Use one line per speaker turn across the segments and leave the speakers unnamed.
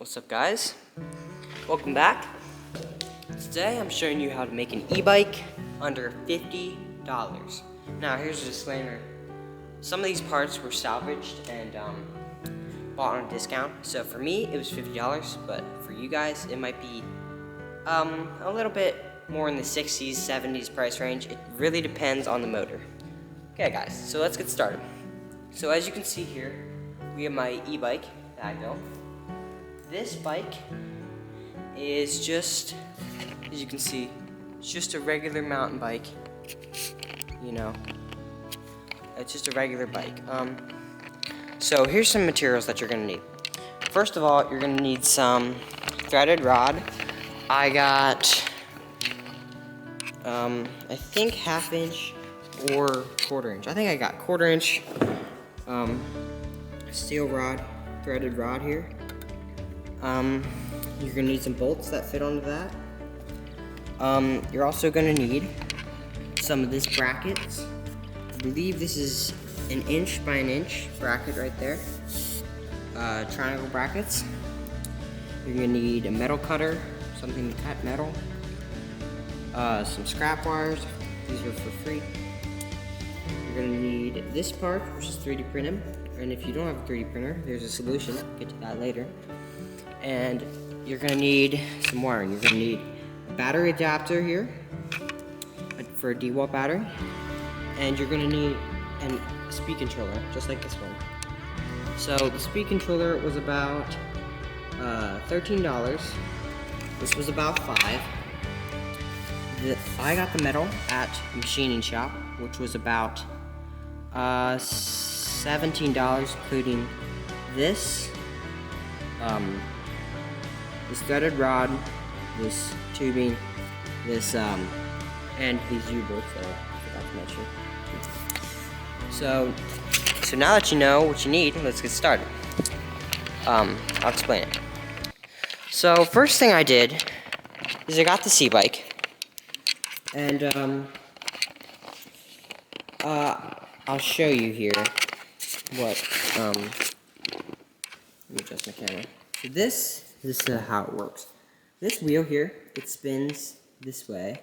What's up, guys? Welcome back. Today I'm showing you how to make an e-bike under $50. Now here's a disclaimer. Some of these parts were salvaged and bought on a discount. So for me it was $50, but for you guys it might be a little bit more in the 60s, 70s price range. It really depends on the motor. Okay guys, so let's get started. So as you can see here, we have my e-bike that I built. This bike is just, as you can see, it's just a regular mountain bike. You know, it's just a regular bike. So here's some materials that you're gonna need. First of all, you're gonna need some threaded rod. I got, I think 1/2 inch or 1/4 inch. I think I got 1/4 inch steel rod, threaded rod here. You're gonna need some bolts that fit onto that. You're also gonna need some of this brackets. I believe this is an 1 inch by 1 inch bracket right there. Triangle brackets. You're gonna need a metal cutter, something to cut metal. Some scrap wires. These are for free. You're gonna need this part, which is 3D printed. And if you don't have a 3D printer, there's a solution. We'll get to that later. And you're gonna need some wiring. You're gonna need a battery adapter here for a D-wall battery. And you're gonna need a speed controller, just like this one. So the speed controller was about $13. This was about $5. I got the metal at machining shop, which was about $17, including this threaded rod, this tubing, this and these U-bolts that I forgot to mention. So now that you know what you need, let's get started. I'll explain it. So first thing I did is I got the e-bike, and I'll show you here what, let me adjust my camera. So this is how it works. This wheel here, it spins this way,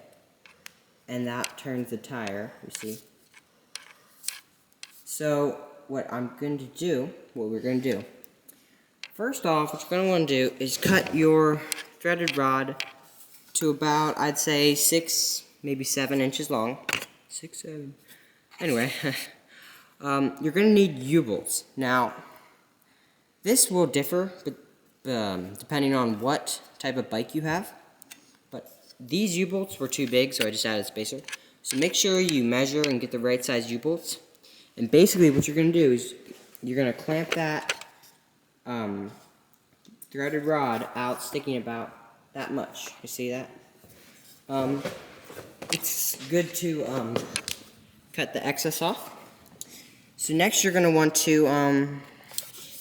and that turns the tire, you see. So what we're going to do, first off, what you're going to want to do is cut your threaded rod to about, I'd say 6, maybe 7 inches long. 6, 7. Anyway, you're going to need U-bolts. Now, this will differ depending on what type of bike you have. But these U-bolts were too big, so I just added a spacer. So make sure you measure and get the right size U-bolts. And basically what you're going to do is you're going to clamp that threaded rod out, sticking about that much. You see that? It's good to cut the excess off. So next you're going to want to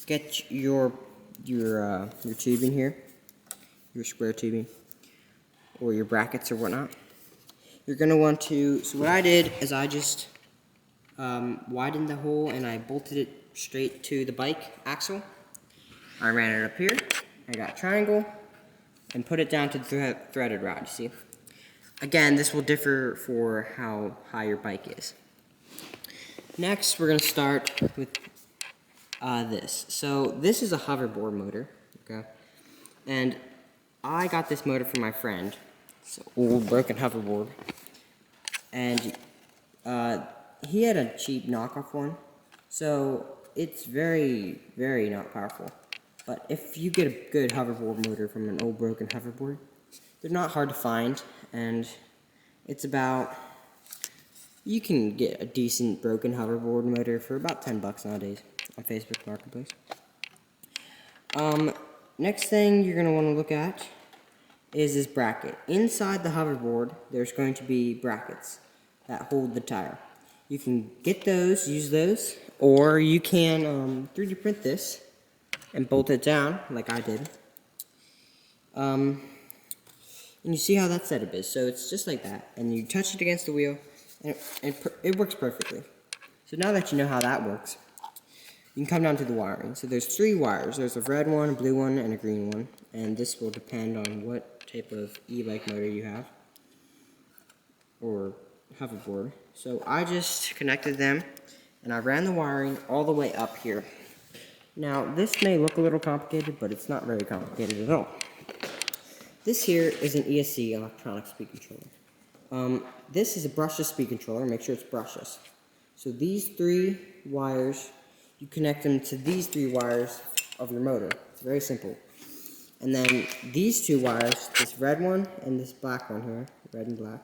get your tubing here, your square tubing, or your brackets or whatnot. You're going to want to, so what I did is I just widened the hole and I bolted it straight to the bike axle. I ran it up here, I got a triangle, and put it down to the threaded rod, you see. Again, this will differ for how high your bike is. Next, we're going to start with this. So this is a hoverboard motor, okay? And I got this motor from my friend. It's an old broken hoverboard. And he had a cheap knockoff one. So it's very, very not powerful. But if you get a good hoverboard motor from an old broken hoverboard, they're not hard to find. And it's about, you can get a decent broken hoverboard motor for about $10 nowadays on Facebook Marketplace. Next thing you're going to want to look at is this bracket. Inside the hoverboard, there's going to be brackets that hold the tire. You can get those, use those, or you can 3D print this and bolt it down like I did. And you see how that setup is. So it's just like that. And you touch it against the wheel, and it works perfectly. So now that you know how that works, you can come down to the wiring. So there's 3 wires. There's a red one, a blue one, and a green one. And this will depend on what type of e-bike motor you have, or hoverboard. So I just connected them, and I ran the wiring all the way up here. Now, this may look a little complicated, but it's not very complicated at all. This here is an ESC, electronic speed controller. This is a brushless speed controller. Make sure it's brushless. So these 3 wires, you connect them to these 3 wires of your motor. It's very simple. And then these 2 wires, this red one and this black one here, red and black,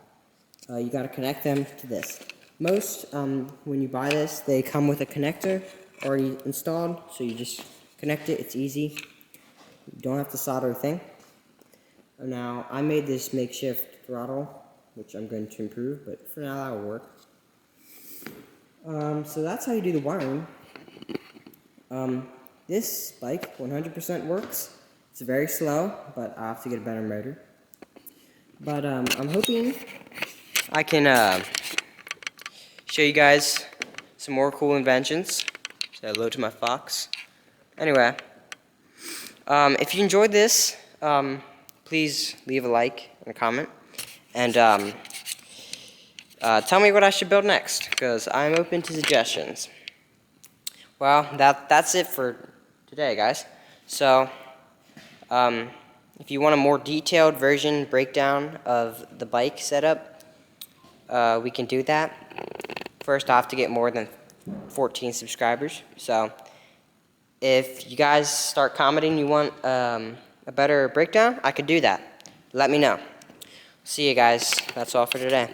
you got to connect them to this. Most, when you buy this, they come with a connector already installed, so you just connect it. It's easy. You don't have to solder a thing. Now, I made this makeshift throttle, which I'm going to improve, but for now that will work. So that's how you do the wiring. This bike 100% works. It's very slow, but I have to get a better motor. But I'm hoping I can show you guys some more cool inventions. Say hello to my fox. Anyway, if you enjoyed this, please leave a like and a comment, and tell me what I should build next, because I'm open to suggestions. Well, that's it for today, guys. So, if you want a more detailed version breakdown of the bike setup, we can do that. First, I have to get more than 14 subscribers. So, if you guys start commenting you want a better breakdown, I could do that. Let me know. See you guys. That's all for today.